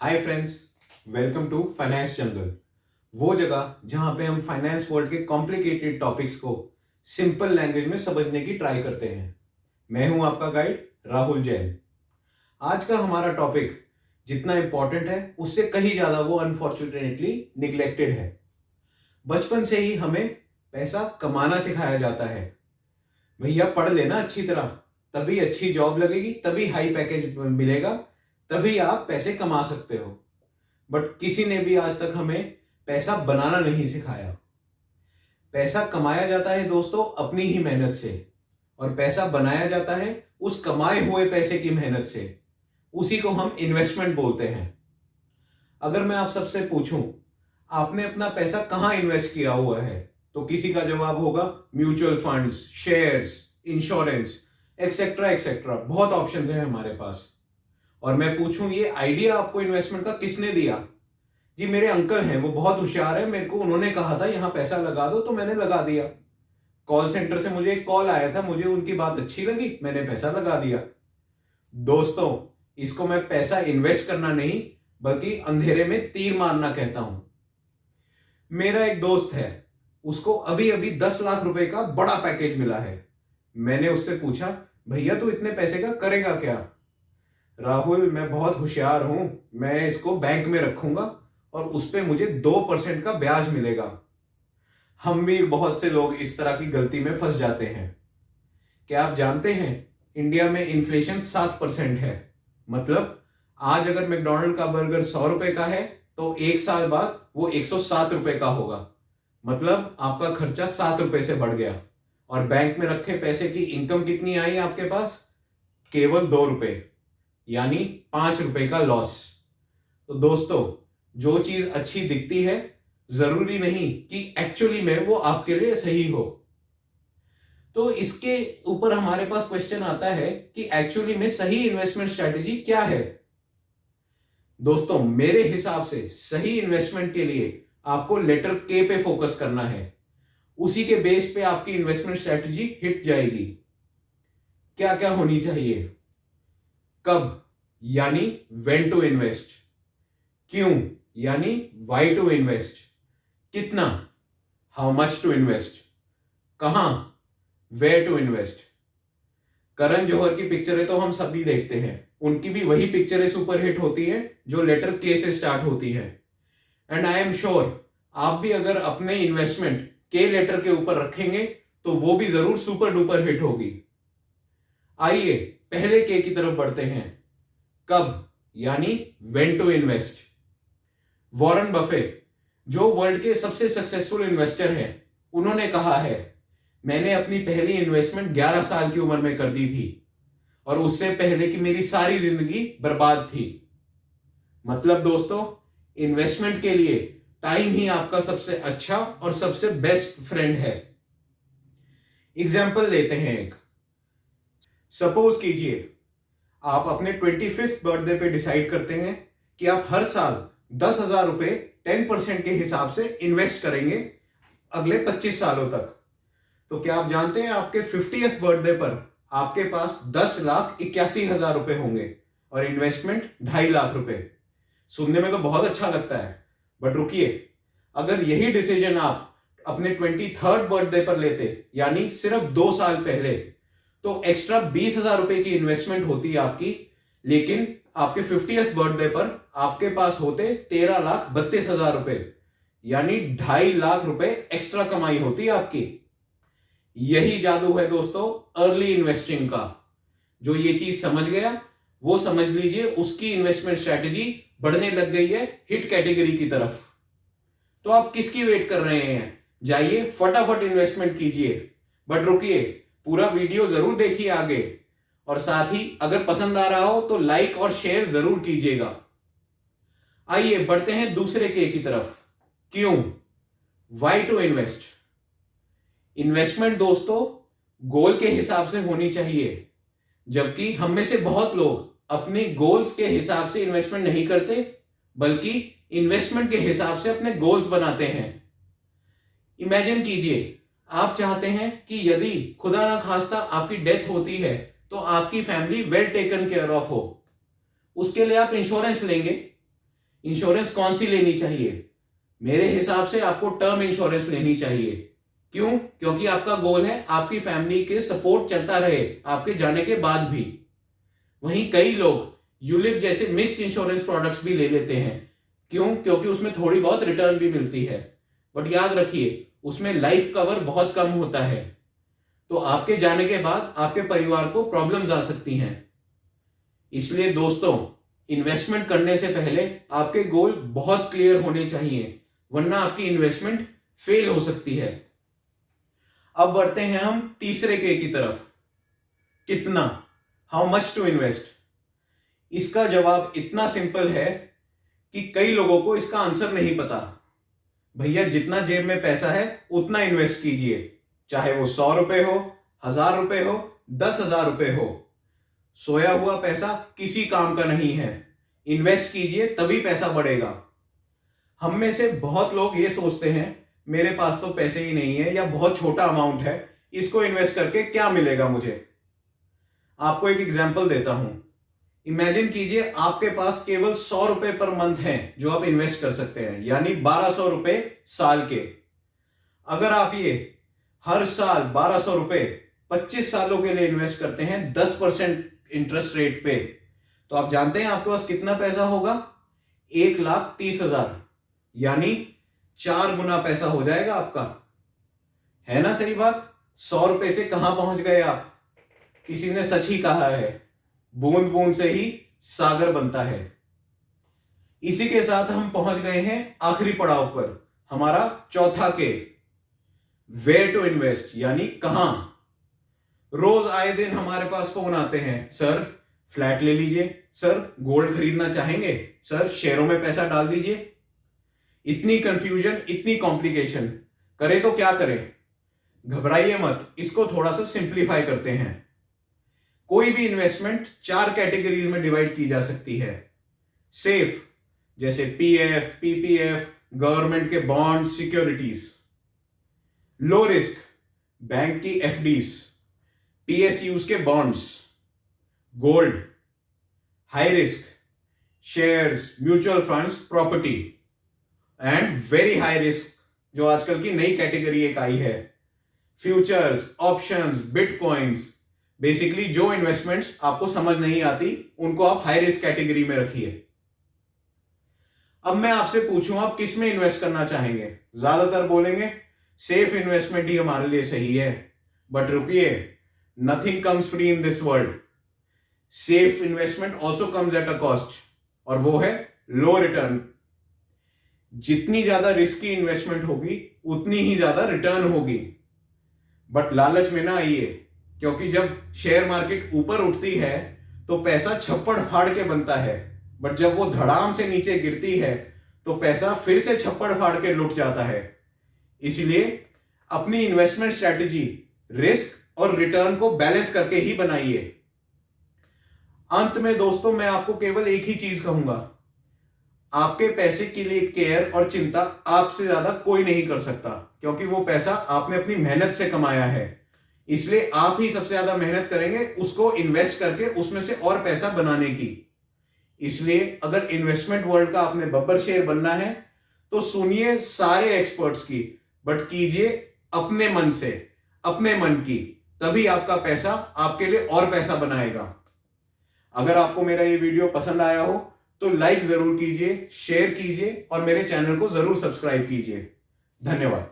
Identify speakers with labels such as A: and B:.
A: Hi friends, welcome to finance jungle. वो जगह जहां पे हम फाइनेंस वर्ल्ड के कॉम्प्लिकेटेड टॉपिक्स को सिंपल लैंग्वेज में समझने की ट्राई करते हैं। मैं हूं आपका गाइड राहुल जैन। आज का हमारा टॉपिक जितना इंपॉर्टेंट है उससे कहीं ज्यादा वो अनफॉर्चुनेटली निग्लेक्टेड है। बचपन से ही हमें पैसा कमाना सिखाया जाता है। भैया पढ़ लेना अच्छी तरह, तभी अच्छी जॉब लगेगी, तभी हाई पैकेज मिलेगा, तभी आप पैसे कमा सकते हो। बट किसी ने भी आज तक हमें पैसा बनाना नहीं सिखाया। पैसा कमाया जाता है दोस्तों अपनी ही मेहनत से, और पैसा बनाया जाता है उस कमाए हुए पैसे की मेहनत से। उसी को हम इन्वेस्टमेंट बोलते हैं। अगर मैं आप सबसे पूछूं आपने अपना पैसा कहां इन्वेस्ट किया हुआ है, तो किसी का जवाब होगा mutual funds, shares, insurance, etcetera etcetera. बहुत ऑप्शंस हैं हमारे पास। और मैं पूछूं ये आइडिया आपको इन्वेस्टमेंट का किसने दिया? जी मेरे अंकल हैं, वो बहुत होशियार है, मेरे को उन्होंने कहा था यहां पैसा लगा दो तो मैंने लगा दिया। कॉल सेंटर से मुझे एक कॉल आया था, मुझे उनकी बात अच्छी लगी, मैंने पैसा लगा दिया। दोस्तों, इसको मैं पैसा इन्वेस्ट करना नहीं बल्कि अंधेरे में तीर मारना कहता हूं। मेरा एक दोस्त है, उसको अभी अभी 10 लाख रुपए का बड़ा पैकेज मिला है। मैंने उससे पूछा भैया तू इतने पैसे का करेगा क्या? राहुल मैं बहुत होशियार हूं, मैं इसको बैंक में रखूंगा और उस पे मुझे 2% का ब्याज मिलेगा। हम भी बहुत से लोग इस तरह की गलती में फंस जाते हैं। क्या आप जानते हैं इंडिया में इन्फ्लेशन 7% है। मतलब आज अगर मैकडॉनल्ड का बर्गर 100 रुपए का है तो 1 साल बाद वो 107 रुपए का होगा। मतलब आपका खर्चा 7 रुपए से बढ़ गया। और बैंक में रखे पैसे की इनकम कितनी आई आपके पास? केवल 2 रुपए, यानी 5 रुपए का लॉस। तो दोस्तों, जो चीज अच्छी दिखती है जरूरी नहीं कि एक्चुअली में वो आपके लिए सही हो। तो इसके ऊपर हमारे पास क्वेश्चन आता है कि एक्चुअली में सही इन्वेस्टमेंट स्ट्रेटेजी क्या है? दोस्तों, मेरे हिसाब से सही इन्वेस्टमेंट के लिए आपको लेटर के पे फोकस करना है। उसी के बेस पे आपकी इन्वेस्टमेंट स्ट्रेटेजी हिट जाएगी। क्या क्या होनी चाहिए? कब, यानी व्हेन टू इन्वेस्ट। क्यों, यानी वाई टू इन्वेस्ट। कितना, हाउ मच टू इन्वेस्ट। कहां, where to invest. Karan Johar की पिक्चरें तो हम सभी देखते हैं, उनकी भी वही पिक्चरें सुपरहिट होती है जो लेटर के से स्टार्ट होती है। एंड आई एम श्योर आप भी अगर अपने इन्वेस्टमेंट के लेटर के ऊपर रखेंगे तो वो भी जरूर सुपर डुपर हिट होगी। आइए पहले के की तरफ बढ़ते हैं। कब, यानी when to invest. Warren Buffett, जो वर्ल्ड के सबसे सक्सेसफुल इन्वेस्टर हैं, उन्होंने कहा है मैंने अपनी पहली इन्वेस्टमेंट 11 साल की उम्र में कर दी थी और उससे पहले की मेरी सारी जिंदगी बर्बाद थी। मतलब दोस्तों, इन्वेस्टमेंट के लिए टाइम ही आपका सबसे अच्छा और सबसे बेस्ट फ्रेंड है। एग्जाम्पल लेते हैं एक। सपोज कीजिए आप अपने 25th बर्थडे पे डिसाइड करते हैं कि आप हर साल 10,000 रुपए 10% के हिसाब से इन्वेस्ट करेंगे अगले 25 सालों तक। तो क्या आप जानते हैं आपके 50th बर्थडे पर आपके पास 10,81,000 रुपए होंगे और इन्वेस्टमेंट 2.5 लाख रुपए। सुनने में तो बहुत अच्छा लगता है, बट रुकिए, अगर यही डिसीजन आप अपने 23rd बर्थडे पर लेते, यानी सिर्फ 2 साल पहले, तो एक्स्ट्रा 20,000 रुपए की इन्वेस्टमेंट होती आपकी, लेकिन आपके 50th बर्थडे पर आपके पास होते 13,32,000 रुपए, यानी 2.5 लाख रुपए एक्स्ट्रा कमाई होती आपकी। यही जादू है दोस्तों अर्ली इन्वेस्टिंग का। जो ये चीज समझ गया वो समझ लीजिए उसकी इन्वेस्टमेंट स्ट्रेटेजी बढ़ने लग गई है हिट कैटेगरी की तरफ। तो आप किसकी वेट कर रहे हैं? जाइए फटाफट इन्वेस्टमेंट कीजिए। बट रुकिए, पूरा वीडियो जरूर देखिए आगे, और साथ ही अगर पसंद आ रहा हो तो लाइक और शेयर जरूर कीजिएगा। आइए बढ़ते हैं दूसरे के की तरफ। क्यों, वाई टू इन्वेस्ट। इन्वेस्टमेंट दोस्तों गोल के हिसाब से होनी चाहिए, जबकि हम में से बहुत लोग अपने गोल्स के हिसाब से इन्वेस्टमेंट नहीं करते बल्कि इन्वेस्टमेंट के हिसाब से अपने गोल्स बनाते हैं। इमेजिन कीजिए आप चाहते हैं कि यदि खुदा ना खास्ता आपकी डेथ होती है तो आपकी family well taken care of हो। उसके लिए आप इंश्योरेंस लेंगे,
B: इंश्योरेंस कौन सी लेनी चाहिए? मेरे हिसाब से आपको टर्म इंश्योरेंस लेनी चाहिए। क्यों? क्योंकि आपका गोल है आपकी फैमिली के सपोर्ट चलता रहे आपके जाने के बाद भी। वहीं कई लोग यूलिप जैसे मिक्स्ड इंश्योरेंस प्रोडक्ट्स भी ले लेते हैं। क्यों? क्योंकि उसमें थोड़ी बहुत रिटर्न भी मिलती है, बट याद रखिए उसमें लाइफ कवर बहुत कम होता है, तो आपके जाने के बाद आपके परिवार को प्रॉब्लम्स आ सकती हैं। इसलिए दोस्तों, इन्वेस्टमेंट करने से पहले आपके गोल बहुत क्लियर होने चाहिए, वरना आपकी इन्वेस्टमेंट फेल हो सकती है।
A: अब बढ़ते हैं हम तीसरे के की तरफ। कितना, हाउ मच टू इन्वेस्ट। इसका जवाब इतना सिंपल है कि कई लोगों को इसका आंसर नहीं पता। भैया जितना जेब में पैसा है उतना इन्वेस्ट कीजिए, चाहे वो 100 रुपए हो, 1000 रुपए हो, 10,000 रुपए हो। सोया हुआ पैसा किसी काम का नहीं है। इन्वेस्ट कीजिए तभी पैसा बढ़ेगा। हम में से बहुत लोग ये सोचते हैं मेरे पास तो पैसे ही नहीं है या बहुत छोटा अमाउंट है, इसको इन्वेस्ट करके क्या मिलेगा मुझे। आपको एक एग्जांपल देता हूं। इमेजिन कीजिए आपके पास केवल 100 रुपए पर मंथ हैं जो आप इन्वेस्ट कर सकते हैं, यानी 1200 रुपए साल के। अगर आप ये हर साल 1200 रुपए 25 सालों के लिए इन्वेस्ट करते हैं 10% इंटरेस्ट रेट पे, तो आप जानते हैं आपके पास कितना पैसा होगा? 1,30,000, यानी 4 गुना पैसा हो जाएगा आपका। है ना सही बात? 100 रुपए से कहां पहुंच गए आप? किसी ने सच ही कहा है, बूंद बूंद से ही सागर बनता है। इसी के साथ हम पहुंच गए हैं आखिरी पड़ाव पर, हमारा चौथा के, वेयर टू इन्वेस्ट, यानी कहां। रोज आए दिन हमारे पास फोन आते हैं, सर फ्लैट ले लीजिए, सर गोल्ड खरीदना चाहेंगे, सर शेयरों में पैसा डाल दीजिए। इतनी कंफ्यूजन, इतनी कॉम्प्लिकेशन, करें तो क्या करें? घबराइए मत, इसको थोड़ा सा सिंप्लीफाई करते हैं। कोई भी इन्वेस्टमेंट 4 कैटेगरीज में डिवाइड की जा सकती है। सेफ, जैसे पीएफ, पीपीएफ, गवर्नमेंट के bond, securities. Low risk, bank की एफडीज, पीएसयूज के bonds, gold. High risk, shares, mutual funds, property. And very high risk, जो आजकल की नई कैटेगरी एक आई है, फ्यूचर्स, ऑप्शंस, बिटकॉइंस। बेसिकली जो इन्वेस्टमेंट्स आपको समझ नहीं आती उनको आप हाई रिस्क कैटेगरी में रखिए। अब मैं आपसे पूछूं आप किस में इन्वेस्ट करना चाहेंगे? ज्यादातर बोलेंगे सेफ इन्वेस्टमेंट ही हमारे लिए सही है, बट रुकिए, nothing comes free in this world. Safe investment also comes at a cost, और वो है लो रिटर्न। जितनी ज्यादा रिस्की इन्वेस्टमेंट होगी उतनी ही ज्यादा रिटर्न होगी, बट लालच में ना आइए, क्योंकि जब शेयर मार्केट ऊपर उठती है तो पैसा छप्पड़ फाड़ के बनता है, बट जब वो धड़ाम से नीचे गिरती है तो पैसा फिर से छप्पड़ फाड़ के लुट जाता है। इसलिए अपनी इन्वेस्टमेंट स्ट्रैटेजी रिस्क और रिटर्न को बैलेंस करके ही बनाइए। अंत में दोस्तों, मैं आपको केवल एक ही चीज कहूंगा, आपके पैसे के लिए केयर और चिंता आपसे ज्यादा कोई नहीं कर सकता, क्योंकि वो पैसा आपने अपनी मेहनत से कमाया है। इसलिए आप ही सबसे ज्यादा मेहनत करेंगे उसको इन्वेस्ट करके उसमें से और पैसा बनाने की। इसलिए अगर इन्वेस्टमेंट वर्ल्ड का आपने बब्बर शेर बनना है तो सुनिए सारे एक्सपर्ट्स की, बट कीजिए अपने मन से, अपने मन की, तभी आपका पैसा आपके लिए और पैसा बनाएगा। अगर आपको मेरा ये वीडियो पसंद आया हो तो लाइक जरूर कीजिए, शेयर कीजिए और मेरे चैनल को जरूर सब्सक्राइब कीजिए। धन्यवाद।